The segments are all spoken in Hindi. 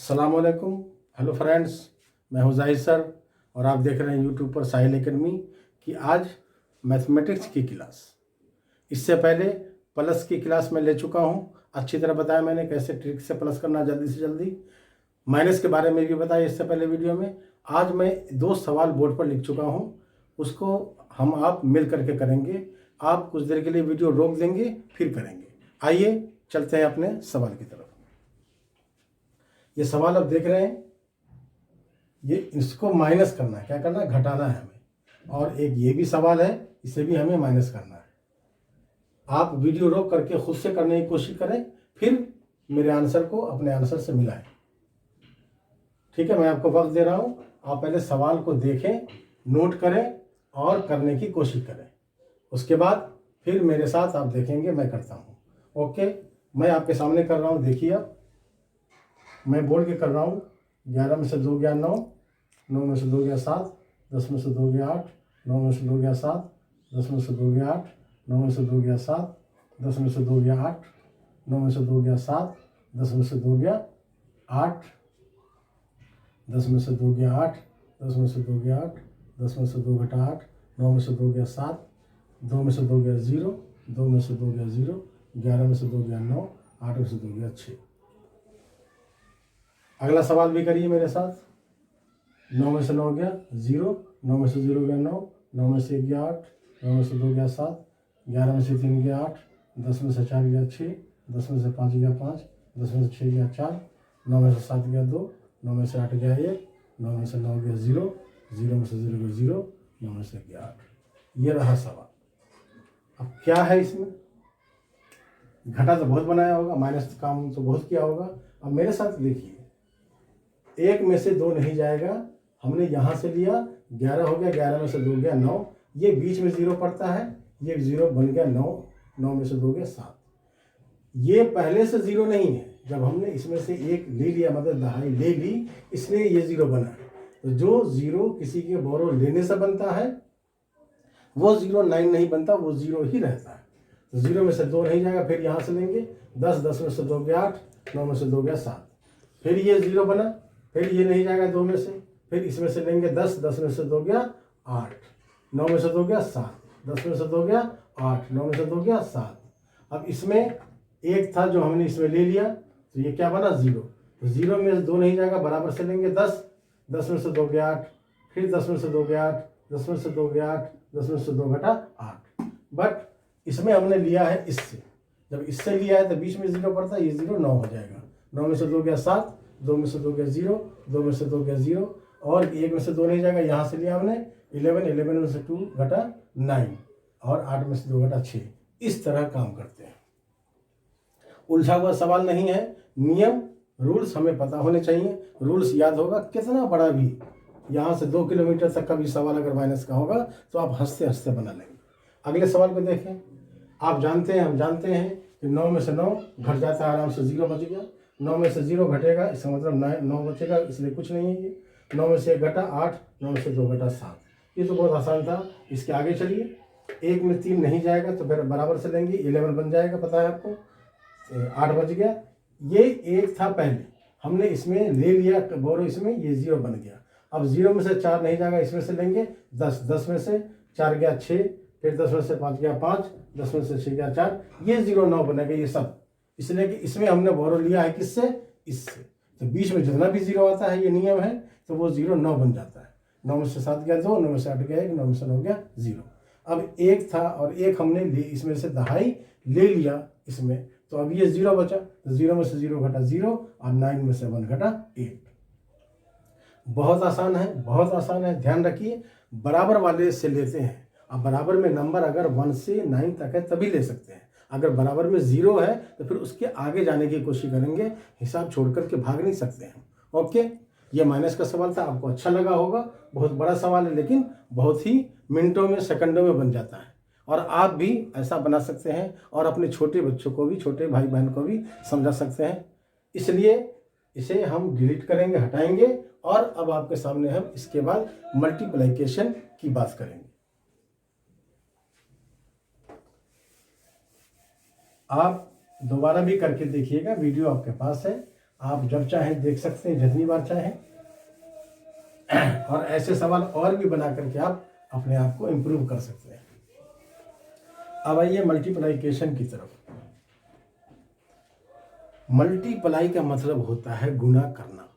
अस्सलामुअलैकुम। हेलो फ्रेंड्स, मैं हूं जाहिद सर और आप देख रहे हैं यूट्यूब पर साहिल एकेडमी की आज मैथमेटिक्स की क्लास। इससे पहले प्लस की क्लास में ले चुका हूं। अच्छी तरह बताया मैंने कैसे ट्रिक से प्लस करना जल्दी से जल्दी। माइनस के बारे में भी बताया इससे पहले वीडियो में। आज मैं 2 सवाल बोर्ड पर लिख चुका हूँ, उसको हम आप मिल करके करेंगे। आप कुछ देर के लिए वीडियो रोक देंगे फिर करेंगे। आइए चलते हैं अपने सवाल की तरफ। ये सवाल आप देख रहे हैं, ये इसको माइनस करना है। क्या करना है? घटाना है हमें। और एक ये भी सवाल है, इसे भी हमें माइनस करना है। आप वीडियो रोक करके खुद से करने की कोशिश करें, फिर मेरे आंसर को अपने आंसर से मिलाएं। ठीक है, मैं आपको वक्त दे रहा हूं। आप पहले सवाल को देखें, नोट करें और करने की कोशिश करें। उसके बाद फिर मेरे साथ आप देखेंगे मैं करता हूं। ओके, मैं आपके सामने कर रहा हूं। देखिए आप, मैं बोल के कर रहा हूँ। 11 में से 2 गया 9, 9 में से 2 गया 7, 10 में से 2 गया 8, 9 में से 2 गया 7, 10 में से 2 गया 8, 9 में से 2 गया 7, 10 में से 2 गया 8, 9 में से 2 गया 7, 10 में से 2 गया 8, 10 में से 2 गया 8, 10 में से 2 गया 8, 10 में से 2 घटा 8, 9 में से 2 गया 7, 2 में से 2 गया 0, 2 में से 2 गया 0, 11 में से 2 गया 9, 8 में से 2 गया 6। अगला सवाल भी करिए मेरे साथ। 9 में से 9 गया 0, 9 में से 0 गया 9, 9 में से 1 गया 8, 9 में से 2 गया 7, 11 में से 3 गया 8, 10 में से 4 गया 6, 10 में से 5 गया 5, 10 में से 6 गया 4, 9 में से 7 गया 2, 9 में से 8 गया 1, 9 में से 9 गया 0, 0 में से 0 गया 0, 9 में से गया 8। ये रहा सवाल। अब क्या है इसमें? घटा तो बहुत बनाया होगा, माइनस काम तो बहुत किया होगा। अब मेरे साथ देखिए, 1 में से 2 नहीं जाएगा। हमने यहाँ से लिया, 11 हो गया, 11 में से 2 गया 9, ये बीच में 0 पड़ता है, ये 0 बन गया 9, 9 में से 2 गया 7। ये पहले से 0 नहीं है। जब हमने इसमें से 1 ले लिया, मतलब दहाई ले ली, इसलिए ये 0 बना है। तो जो 0 किसी के बोरो लेने से बनता है वो 0 9 नहीं बनता, वो 0 ही रहता है। तो 0 में से 2 नहीं जाएगा। फिर यहाँ से लेंगे 10, 10 में से 2 गया 8, 9 में से 2 गया 7, फिर ये 0 बना। फिर ये नहीं जाएगा 2 में से, फिर इसमें से लेंगे 10, 10 में से 2 गया 8, 9 में से 2 गया 7, 10 में से 2 गया 8, 9 में से 2 गया 7। अब इसमें 1 था जो हमने इसमें ले लिया, तो ये क्या बना? 0। तो 0 में से 2 नहीं जाएगा, बराबर से लेंगे 10, 10 में से 2 गया 8, फिर 10 में से 2 गया 8, 10 में से 2 गया 8, 10 में से 2 घटा 8। बट इसमें हमने लिया है इससे। जब इससे लिया है तो बीच में 0 पड़ता है, ये 0 9 हो जाएगा। 9 में से 2 गया 7, 2 में से 2 गया 0, 2 में से 2 गया 0, और 1 में से 2 नहीं जाएगा। यहाँ से लिया हमने 11, 11 में से 2 घटा 9, और 8 में से 2 घटा 6। इस तरह काम करते हैं। उलझा हुआ सवाल नहीं है। नियम, रूल्स हमें पता होने चाहिए। रूल्स याद होगा, कितना बड़ा भी, यहाँ से 2 किलोमीटर तक का भी सवाल अगर माइनस का होगा तो आप हंसते हंसते बना लेंगे। अगले सवाल को देखें। आप जानते हैं, हम जानते हैं कि 9 में से 9 घट जाता है, आराम से 0 बच गया। 9 में से 0 घटेगा, इसका मतलब 9 बचेगा, इसलिए कुछ नहीं है ये। 9 में से 1 घटा 8, 9 में से 2 घटा 7। ये तो बहुत आसान था। इसके आगे चलिए। 1 में 3 नहीं जाएगा तो फिर बराबर से लेंगे, 11 बन जाएगा, पता है आपको। 8 बच गया। ये 1 था पहले, हमने इसमें ले लिया बोरो, इसमें ये 0 बन गया। अब 0 में से 4 नहीं जाएगा, इसमें से लेंगे 10, 10 में से 4 गया 6, फिर 10 में से 5 गया 5, 10 में से 6 गया 4, ये 0 9 बनेगा ये सब। इसलिए कि इसमें हमने बोरो लिया है किससे? इससे। तो बीच में जितना भी 0 आता है, ये नियम है, तो वो 0 9 बन जाता है। 9 में से 7 गया 2, 9 में से 8 गया 1, 9 में से 9 गया 0। अब 1 था और 1 हमने इसमें से दहाई ले लिया इसमें, तो अब ये 0 बचा। तो 0 में से 0 घटा 0, और 9 में से 1 घटा 8। बहुत आसान है, बहुत आसान है। ध्यान रखिए, बराबर वाले से लेते हैं। अब बराबर में नंबर अगर 1 से 9 तक है तभी ले सकते हैं। अगर बराबर में 0 है तो फिर उसके आगे जाने की कोशिश करेंगे, हिसाब छोड़ करके भाग नहीं सकते हैं। ओके, ये माइनस का सवाल था, आपको अच्छा लगा होगा। बहुत बड़ा सवाल है, लेकिन बहुत ही मिनटों में, सेकंडों में बन जाता है। और आप भी ऐसा बना सकते हैं और अपने छोटे बच्चों को भी, छोटे भाई बहन को भी समझा सकते हैं। इसलिए इसे हम डिलीट करेंगे, हटाएंगे, और अब आपके सामने हम इसके बाद मल्टीप्लिकेशन की बात करेंगे। आप दोबारा भी करके देखिएगा, वीडियो आपके पास है। आप जब चाहें देख सकते हैं, जितनी बार चाहें। और ऐसे सवाल और भी बना करके आप अपने आप को इम्प्रूव कर सकते हैं। अब आइए मल्टीप्लिकेशन की तरफ। मल्टीप्लाई का मतलब होता है गुना करना,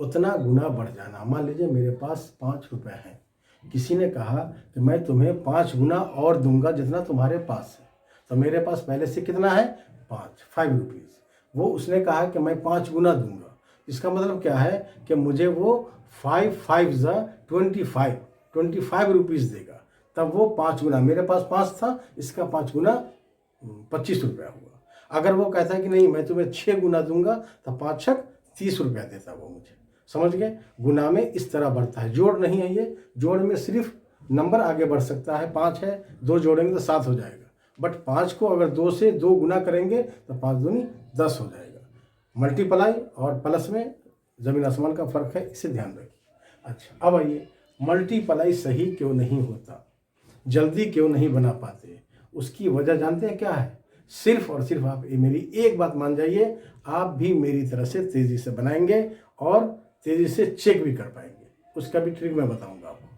उतना गुना बढ़ जाना। मान लीजिए मेरे पास 5 रुपए हैं, किसी ने कहा कि मैं तुम्हें 5 गुना और दूंगा जितना तुम्हारे पास है, तो मेरे पास पहले से कितना है, 5 रुपीज़। वो उसने कहा कि मैं 5 गुना दूंगा, इसका मतलब क्या है कि मुझे वो 5 5 25 रुपीज़ देगा। तब वो 5 गुना, मेरे पास 5 था, इसका 5 गुना 25 रुपया हुआ। अगर वो कहता है कि नहीं मैं तुम्हें 6 गुना दूंगा, तो 5 छक 30 रुपया देता वो मुझे। समझ गए? गुना में इस तरह बढ़ता है, जोड़ नहीं है ये। जोड़ में सिर्फ नंबर आगे बढ़ सकता है, 5 है, 2 जोड़ेंगे तो 7 हो जाएगा। बट 5 को अगर 2 से 2 गुना करेंगे तो 5 दूनी 10 हो जाएगा। मल्टीप्लाई और प्लस में ज़मीन आसमान का फ़र्क है, इसे ध्यान रखिए। अच्छा, अब आइए मल्टीप्लाई सही क्यों नहीं होता, जल्दी क्यों नहीं बना पाते, उसकी वजह जानते हैं क्या है? सिर्फ और सिर्फ आप मेरी एक बात मान जाइए, आप भी मेरी तरह से तेज़ी से बनाएंगे और तेज़ी से चेक भी कर पाएंगे। उसका भी ट्रिक मैं बताऊंगा आपको।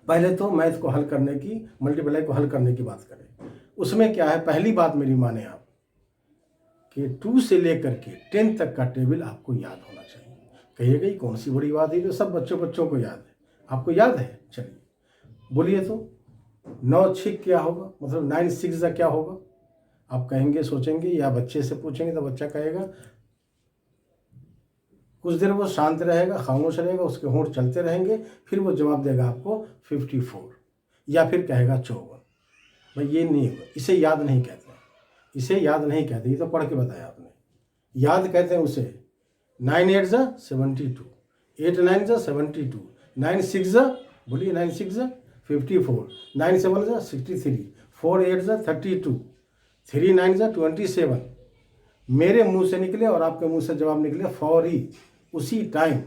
पहले तो मैथ को हल करने की, मल्टीप्लाई को हल करने की बात करें। उसमें क्या है, पहली बात मेरी माने आप कि 2 से लेकर के 10 तक का टेबल आपको याद होना चाहिए। कहिएगा कौन सी बड़ी बात है, तो सब बच्चों को याद है। आपको याद है? चलिए बोलिए तो। 9 6 क्या होगा, मतलब 9 6 क्या होगा? आप कहेंगे, सोचेंगे, या बच्चे से पूछेंगे तो बच्चा कहेगा, कुछ देर वो शांत रहेगा, खामोश रहेगा, उसके होंठ चलते रहेंगे, फिर वो जवाब देगा आपको 54, या फिर कहेगा 54। भाई ये नहीं होगा, इसे याद नहीं कहते, इसे याद नहीं कहते, ये तो पढ़ के बताया आपने। याद कहते हैं उसे 9 8 72, 8 9 72, 9 6 बोलिए 9 6 54, 9 7 63, 4 8 32, 3 9 27। मेरे मुंह से निकले और आपके मुंह से जवाब निकले फौरी, उसी time,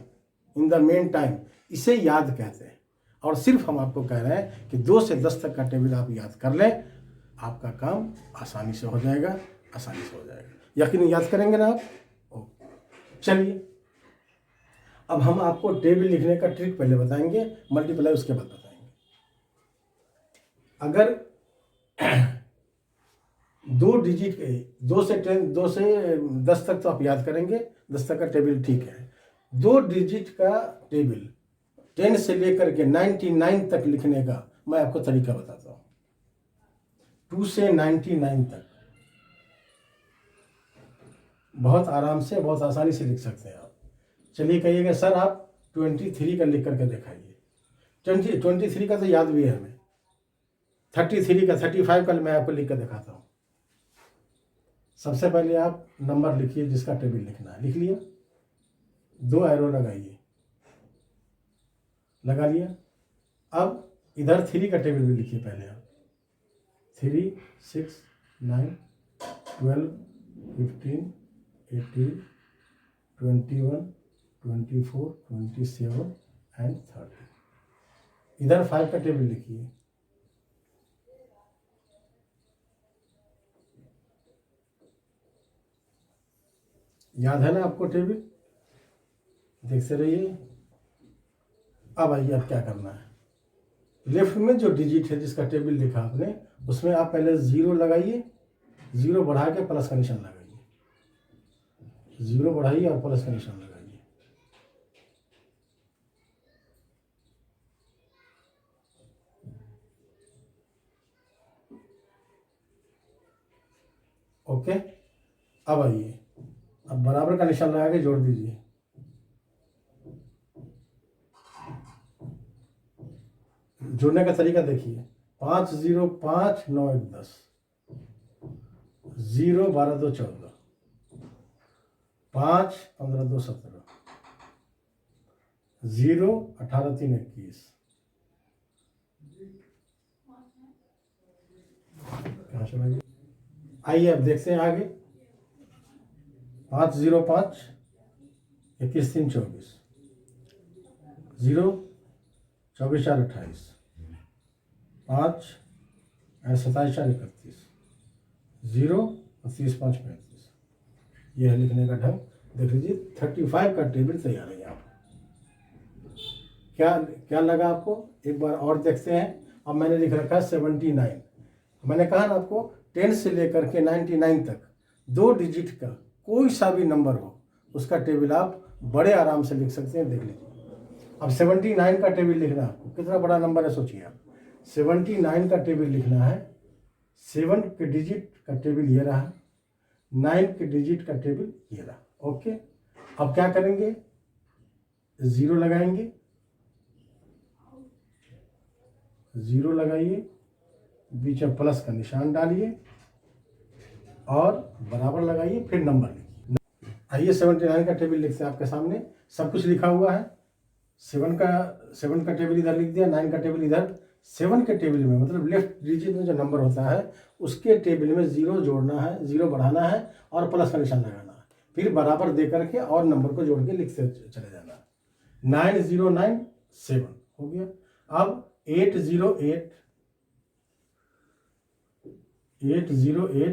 in the main time, इसे याद कहते हैं। और सिर्फ हम आपको कह रहे हैं कि 2 से 10 तक का टेबल आप याद कर लें, आपका काम आसानी से हो जाएगा, आसानी से हो जाएगा। यकीन याद करेंगे ना आप? चलिए अब हम आपको टेबल लिखने का ट्रिक पहले बताएंगे, मल्टीप्लाई उसके बाद बताएंगे। अगर 2 डिजिट के 2 से 10 तक तो आप याद करेंगे, 10 तक का टेबल ठीक है। 2 डिजिट का टेबल 10 से लेकर के 99 तक लिखने का मैं आपको तरीका बताता हूँ। 2 से 99 तक बहुत आराम से, बहुत आसानी से लिख सकते हैं आप। चलिए कहिएगा सर आप 23 का लिख करके दिखाइए। 23 का तो याद भी है हमें। 33 का, 35 का मैं आपको लिख कर दिखाता हूँ। सबसे पहले आप नंबर लिखिए जिसका टेबल लिखना है, लिख लिया, 2 एरो लगाइए, लगा लिया। अब इधर 3 का टेबल भी लिखिए पहले आप। 3 6 9 12 15 18 21 24 27 एंड 30। इधर 5 का टेबल लिखिए। याद है ना आपको टेबल? देखते रहिए। अब आइए, अब क्या करना है, लेफ्ट में जो डिजिट है जिसका टेबल लिखा आपने, उसमें आप पहले 0 लगाइए, 0 बढ़ा के प्लस का निशान लगाइए, 0 बढ़ाइए और प्लस का निशान लगाइए। ओके, अब आइए, अब बराबर का निशान लगा के जोड़ दीजिए। जोड़ने का तरीका देखिए, 5 0 5 9 1 10, 0 12 2 14, 5 15 2 17, 0 18 3 21। कहाँ चला गया? आइए अब देखते हैं आगे। 5 0 5 21 3 24, 0 24 4 28, 5 27 4 31, 0 30 5 35। यह है लिखने का ढंग। देख लीजिए 35 का टेबल तैयार है यहाँ पर। क्या क्या लगा आपको, एक बार और देखते हैं। अब मैंने लिख रखा है 79। मैंने कहा ना आपको 10 से लेकर के 99 तक 2 डिजिट का कोई सा भी नंबर हो उसका टेबल आप बड़े आराम से लिख सकते हैं। देख लीजिए अब 79 का टेबल लिखना है आपको, कितना बड़ा नंबर है सोचिए आप। 79 का टेबल लिखना है, 7 के डिजिट का टेबल ये रहा, 9 के डिजिट का टेबल ये रहा। ओके, अब क्या करेंगे, 0 लगाएंगे, 0 लगाइए, बीच में प्लस का निशान डालिए और बराबर लगाइए, फिर नंबर लिखिए। आइए 79 का टेबल लिखते हैं आपके सामने, सब कुछ लिखा हुआ है। 7 का टेबल इधर लिख दिया, 9 का टेबल इधर। 7 के टेबल में मतलब लेफ्ट डिजिट में जो नंबर होता है उसके टेबल में 0 जोड़ना है, 0 बढ़ाना है और प्लस का निशान लगाना है, फिर बराबर दे करके और नंबर को जोड़ के लिखते चले जाना है। 9097 हो गया। अब 808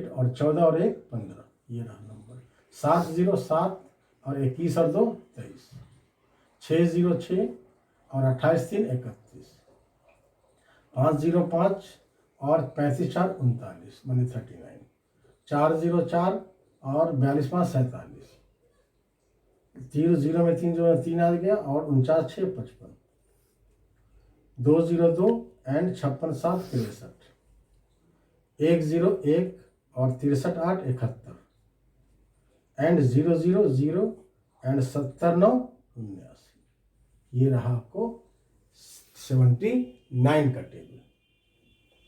और 14 और 1 15, ये रहा नंबर। 707 और 21 और 2 23, 606 और 28 3 31, 505 और 35 4 39 माने 39, 404 और 42 5 47, 0 में 3 जो है 3 आ गया और 49 6 55, 202 एंड 56 7 63, 101 और 63 8 71 एंड 000 एंड 70 9 79। ये रहा आपको 79 का टेबल।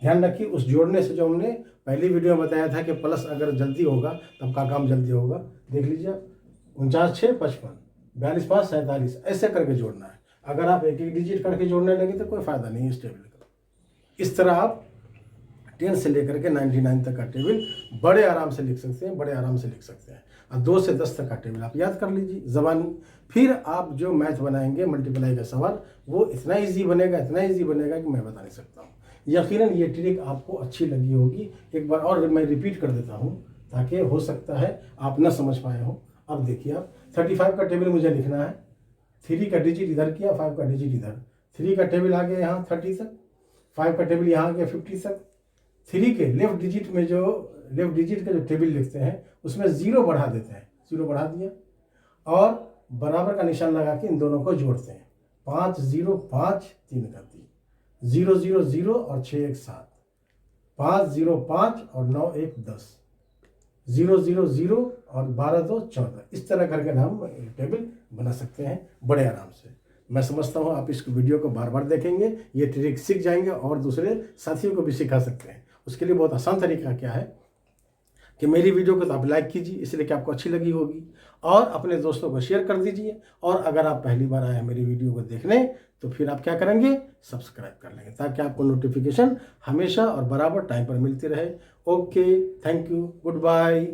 ध्यान रखिए उस जोड़ने से जो हमने पहली वीडियो में बताया था कि प्लस अगर जल्दी होगा तब का काम जल्दी होगा। देख लीजिए 49 6 55, 42 5 47 ऐसे करके जोड़ना है। अगर आप एक एक डिजिट करके जोड़ने लगे तो कोई फायदा नहीं इस टेबल का। इस तरह आप 10 से लेकर के 99 तक का टेबल बड़े आराम से लिख सकते हैं, बड़े आराम से लिख सकते हैं। और 2 से 10 तक का टेबल आप याद कर लीजिए ज़बानी। फिर आप जो मैथ बनाएंगे मल्टीप्लाई का सवाल, वो इतना ईजी बनेगा, इतना ईजी बनेगा कि मैं बता नहीं सकता हूँ। यकीनन ये ट्रिक आपको अच्छी लगी होगी। एक बार और मैं रिपीट कर देता हूँ ताकि हो सकता है आप न समझ पाए हो। अब देखिए आप 35 का टेबल मुझे लिखना है, 3 का डिजिट इधर किया, 5 का डिजिट इधर, 3 का टेबल आ गया यहाँ 30 तक, 5 का टेबल यहाँ आ गया 50 तक। 3 के लेफ्ट डिजिट में जो लेफ्ट डिजिट का जो टेबल लिखते हैं उसमें 0 बढ़ा देते हैं, 0 बढ़ा दिया और बराबर का निशान लगा के इन दोनों को जोड़ते हैं। 5 0 5 3 का 3, 0 0 0 और 6 1 7, 5 0 5 और 9 1 10, 0 0 0 और 12 2 14। इस तरह करके हम टेबल बना सकते हैं बड़े आराम से। मैं समझता हूँ आप इस वीडियो को बार बार देखेंगे, ये ट्रिक सीख जाएंगे और दूसरे साथियों को भी सिखा सकते हैं। उसके लिए बहुत आसान तरीका क्या है कि मेरी वीडियो को तो आप लाइक कीजिए, इसलिए कि आपको अच्छी लगी होगी, और अपने दोस्तों को शेयर कर दीजिए। और अगर आप पहली बार आए हैं मेरी वीडियो को देखने तो फिर आप क्या करेंगे, सब्सक्राइब कर लेंगे ताकि आपको नोटिफिकेशन हमेशा और बराबर टाइम पर मिलती रहे। Okay, thank you, good bye.